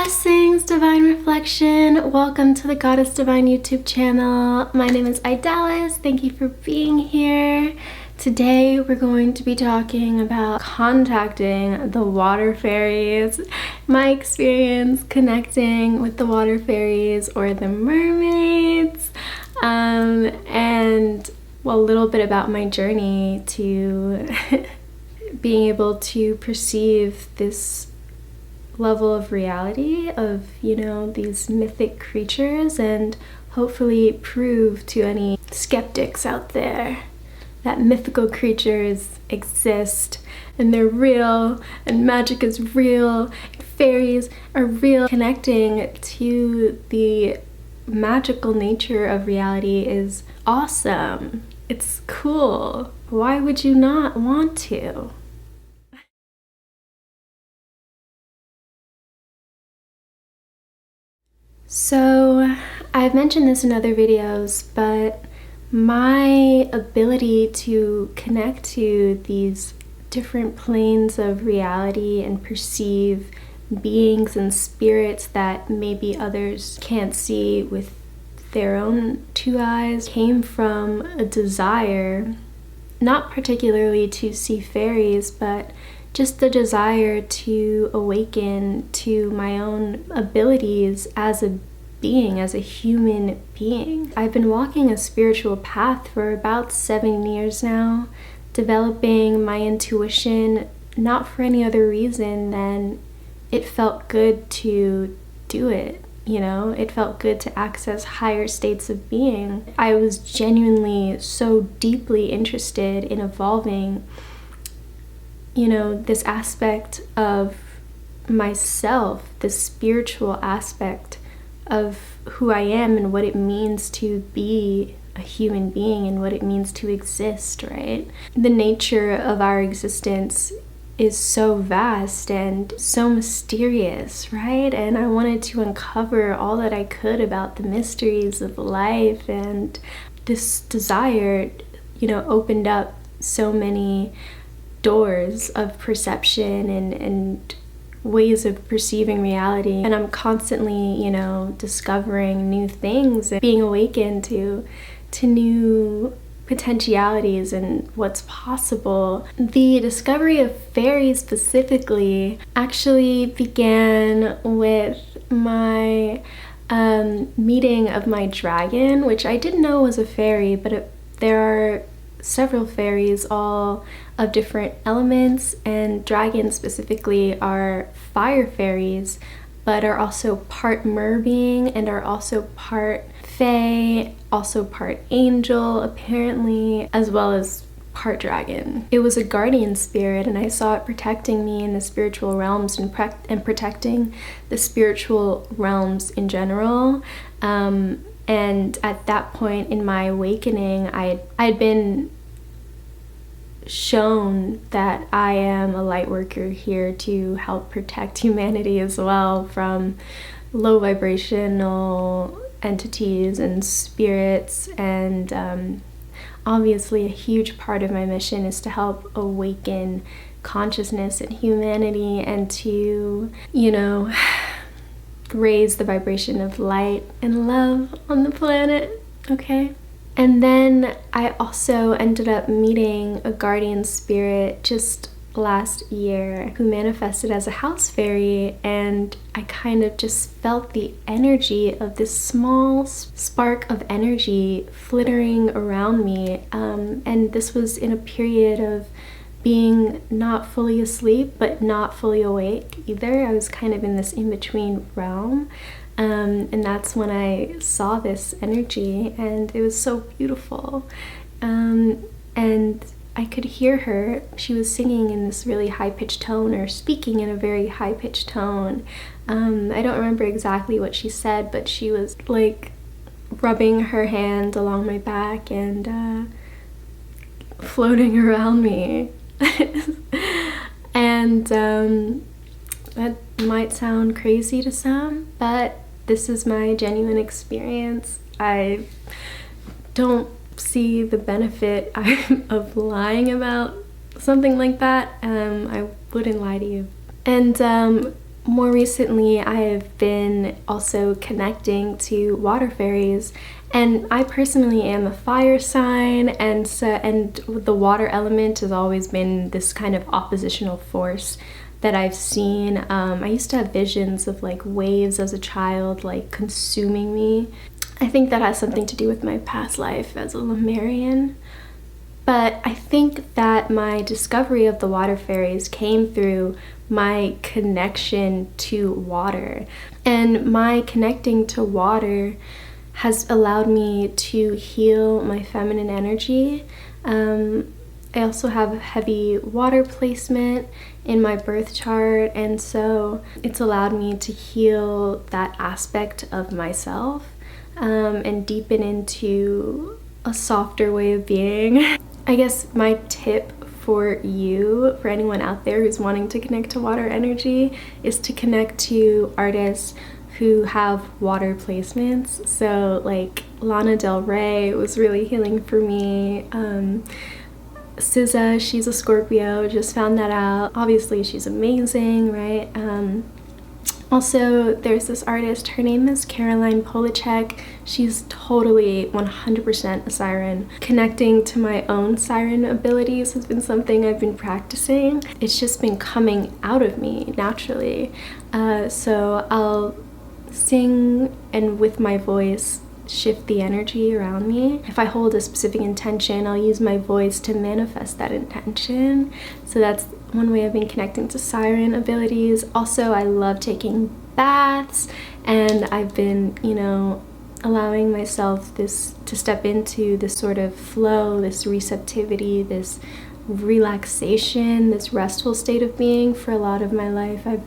Blessings, Divine Reflection. Welcome to the Goddess Divine YouTube channel. My name is Idalis. Thank you for being here. Today we're going to be talking about contacting the water fairies, my experience connecting with the water fairies or the mermaids, and a little bit about my journey to being able to perceive this level of reality of, these mythic creatures, and hopefully prove to any skeptics out there that mythical creatures exist and they're real and magic is real and fairies are real. Connecting to the magical nature of reality is awesome. It's cool. Why would you not want to? So I've mentioned this in other videos, but my ability to connect to these different planes of reality and perceive beings and spirits that maybe others can't see with their own two eyes came from a desire, not particularly to see fairies, but just the desire to awaken to my own abilities as a being, as a human being. I've been walking a spiritual path for about 7 years now, developing my intuition, not for any other reason than it felt good to do it. It felt good to access higher states of being. I was genuinely so deeply interested in evolving this aspect of myself, this spiritual aspect of who I am and what it means to be a human being and what it means to exist, right? The nature of our existence is so vast and so mysterious, right? And I wanted to uncover all that I could about the mysteries of life, and this desire, opened up so many doors of perception and ways of perceiving reality. And I'm constantly, discovering new things and being awakened to new potentialities and what's possible. The discovery of fairies specifically actually began with my meeting of my dragon, which I didn't know was a fairy, but there are several fairies, all of different elements, and dragons specifically are fire fairies, but are also part merbeing and are also part fae, also part angel apparently, as well as part dragon. It was a guardian spirit, and I saw it protecting me in the spiritual realms and protecting the spiritual realms in general. And at that point in my awakening, I'd been shown that I am a light worker here to help protect humanity as well from low vibrational entities and spirits. And obviously a huge part of my mission is to help awaken consciousness and humanity and to, raise the vibration of light and love on the planet, okay? And then I also ended up meeting a guardian spirit just last year who manifested as a house fairy, and I kind of just felt the energy of this small spark of energy flittering around me, and this was in a period of being not fully asleep but not fully awake either. I was kind of in this in-between realm, and that's when I saw this energy, and it was so beautiful. And I could hear her. She was singing in this really high-pitched tone, or speaking in a very high-pitched tone. I don't remember exactly what she said, but she was like rubbing her hand along my back and floating around me. And that might sound crazy to some, but this is my genuine experience. I don't see the benefit of lying about something like that. I wouldn't lie to you. And more recently, I have been also connecting to water fairies, and I personally am a fire sign, and the water element has always been this kind of oppositional force that I've seen. I used to have visions of like waves as a child, like consuming me. I think that has something to do with my past life as a Lemurian. But I think that my discovery of the water fairies came through my connection to water. And my connecting to water has allowed me to heal my feminine energy. I also have heavy water placement in my birth chart, and so it's allowed me to heal that aspect of myself and deepen into a softer way of being. I guess my tip for you, for anyone out there who's wanting to connect to water energy, is to connect to artists who have water placements. So like Lana Del Rey was really healing for me. SZA, she's a Scorpio, just found that out. Obviously she's amazing, right? Also, there's this artist, her name is Caroline Polachek. She's totally 100% a siren. Connecting to my own siren abilities has been something I've been practicing. It's just been coming out of me naturally. So I'll sing and with my voice shift the energy around me. If I hold a specific intention, I'll use my voice to manifest that intention. So that's one way I've been connecting to siren abilities. Also, I love taking baths, and I've been, allowing myself to step into this sort of flow, this receptivity, this relaxation, this restful state of being for a lot of my life. I've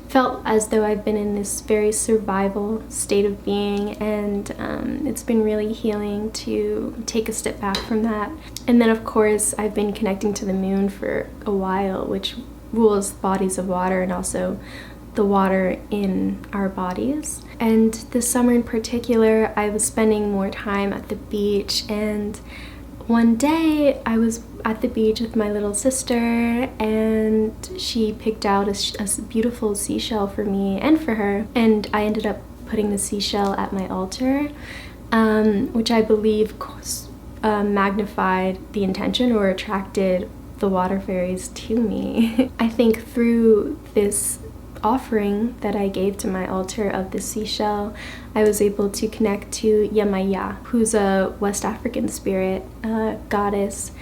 felt as though I've been in this very survival state of being, and it's been really healing to take a step back from that. And then of course I've been connecting to the moon for a while, which rules bodies of water and also the water in our bodies. And this summer in particular, I was spending more time at the beach, and one day I was at the beach with my little sister, and she picked out a beautiful seashell for me and for her, and I ended up putting the seashell at my altar, which I believe magnified the intention or attracted the water fairies to me. I think through this offering that I gave to my altar of the seashell, I was able to connect to Yamaya, who's a West African spirit, goddess,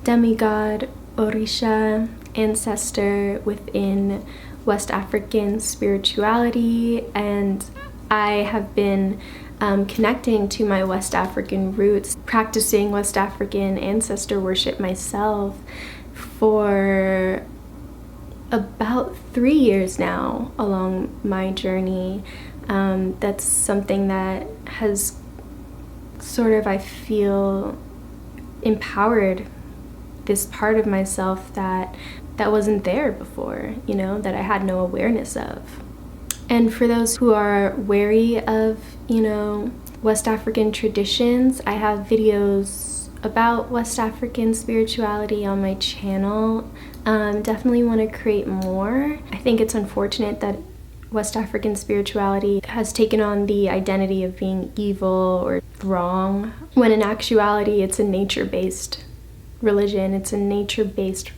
demigod, orisha, ancestor within West African spirituality. And I have been connecting to my West African roots, practicing West African ancestor worship myself for about 3 years now along my journey. That's something that has sort of, I feel, empowered this part of myself that wasn't there before, that I had no awareness of. And for those who are wary of, West African traditions, I have videos about West African spirituality on my channel. Definitely want to create more. I think it's unfortunate that West African spirituality has taken on the identity of being evil or wrong, when in actuality it's a nature-based religion, it's a nature-based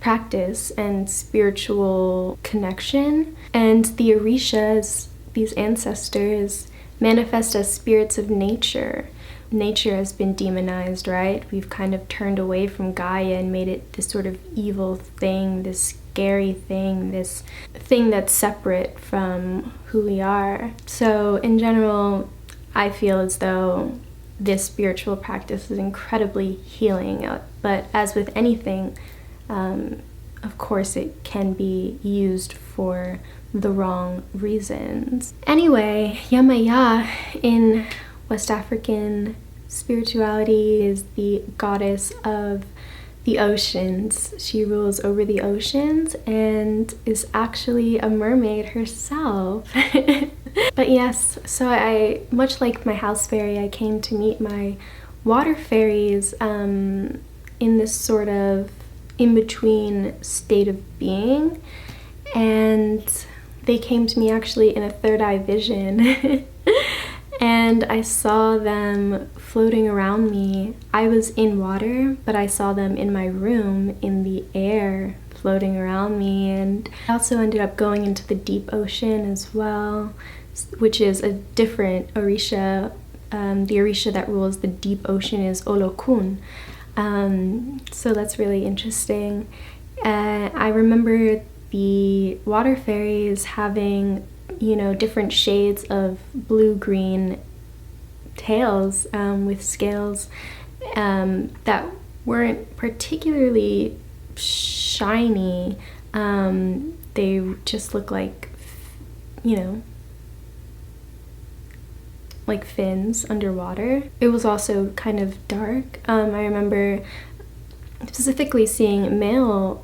practice and spiritual connection. And the Orishas, these ancestors, manifest as spirits of nature. Nature has been demonized, right? We've kind of turned away from Gaia and made it this sort of evil thing, this scary thing, this thing that's separate from who we are. So in general, I feel as though this spiritual practice is incredibly healing, but as with anything, of course it can be used for the wrong reasons. Anyway, Yamaya in West African spirituality is the goddess of the oceans. She rules over the oceans and is actually a mermaid herself. But yes, so I, much like my house fairy, I came to meet my water fairies in this sort of in-between state of being. And they came to me actually in a third eye vision. And I saw them floating around me. I was in water, but I saw them in my room in the air floating around me. And I also ended up going into the deep ocean as well, which is a different Orisha. The Orisha that rules the deep ocean is Olokun. So that's really interesting. I remember the water fairies having, you know, different shades of blue-green tails with scales that weren't particularly shiny. They just look like, you know, like fins underwater. It was also kind of dark. I remember specifically seeing male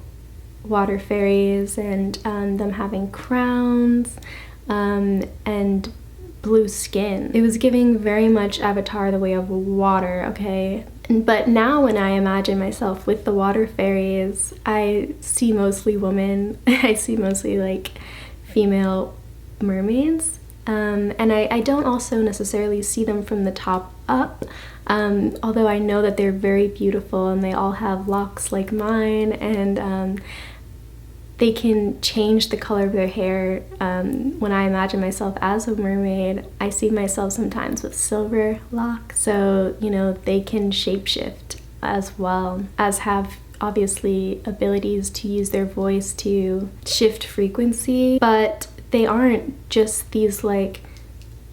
water fairies and them having crowns and blue skin. It was giving very much Avatar: The Way of Water, okay? But now when I imagine myself with the water fairies, I see mostly women. I see mostly like female mermaids. And I don't also necessarily see them from the top up, although I know that they're very beautiful and they all have locks like mine, and they can change the color of their hair. When I imagine myself as a mermaid, I see myself sometimes with silver locks, so you know, they can shapeshift as well, as have obviously abilities to use their voice to shift frequency, but they aren't just these like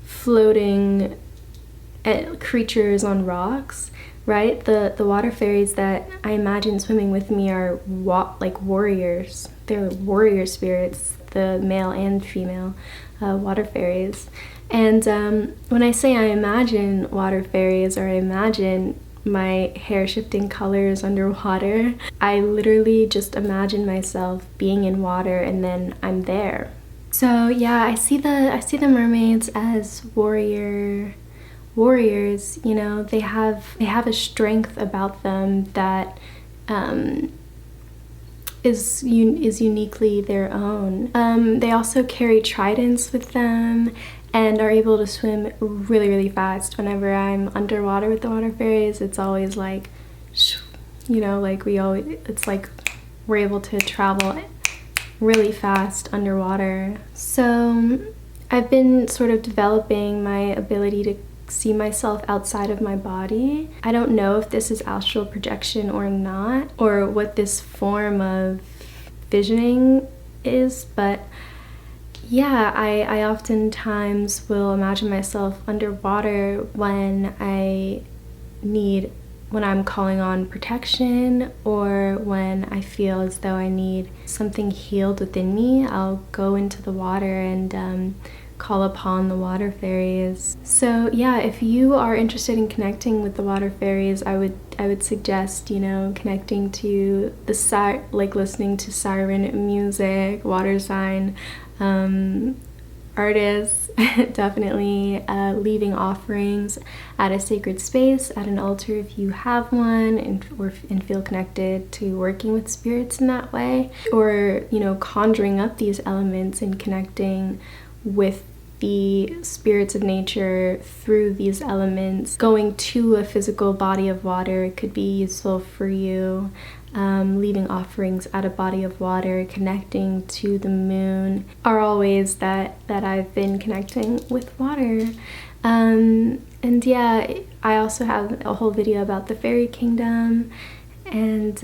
floating creatures on rocks, right? The water fairies that I imagine swimming with me are like warriors. They're warrior spirits, the male and female water fairies. And when I say I imagine water fairies, or I imagine my hair shifting colors underwater, I literally just imagine myself being in water and then I'm there. So yeah, I see the mermaids as warriors. You know, they have a strength about them that is uniquely their own. They also carry tridents with them and are able to swim really, really fast. Whenever I'm underwater with the water fairies, it's always like, you know, like it's like we're able to travel really fast underwater. So I've been sort of developing my ability to see myself outside of my body. I don't know if this is astral projection or not, or what this form of visioning is, but yeah, I oftentimes will imagine myself underwater when I'm calling on protection, or when I feel as though I need something healed within me. I'll go into the water and call upon the water fairies. So yeah, if you are interested in connecting with the water fairies, I would suggest, you know, connecting to like listening to siren music, water sign artists. Definitely leaving offerings at a sacred space, at an altar if you have one, and feel connected to working with spirits in that way, or you know, conjuring up these elements and connecting with the spirits of nature through these elements. Going to a physical body of water could be useful for you. Leaving offerings at a body of water, connecting to the moon are all ways that I've been connecting with water. And yeah, I also have a whole video about the fairy kingdom, and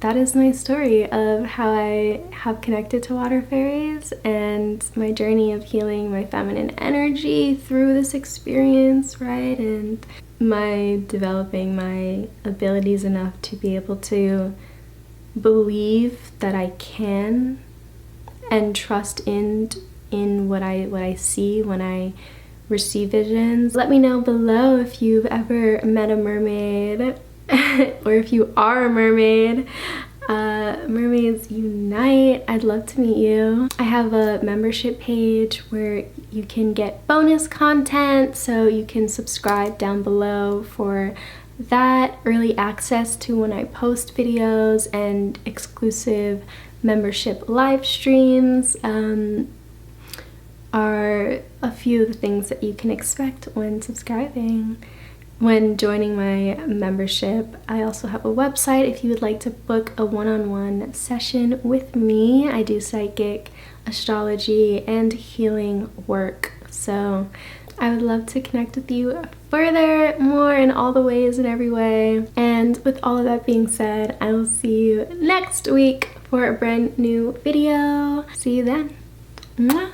that is my story of how I have connected to water fairies and my journey of healing my feminine energy through this experience, right? And my developing my abilities enough to be able to believe that I can, and trust in what I see when I receive visions. Let me know below if you've ever met a mermaid or if you are a mermaid. Mermaids Unite, I'd love to meet you. I have a membership page where you can get bonus content, so you can subscribe down below for that, early access to when I post videos, and exclusive membership live streams are a few of the things that you can expect when subscribing. When joining my membership, I also have a website if you would like to book a one-on-one session with me. I do psychic, astrology, and healing work. So I would love to connect with you further, more in all the ways, in every way. And with all of that being said, I will see you next week for a brand new video. See you then. Mwah.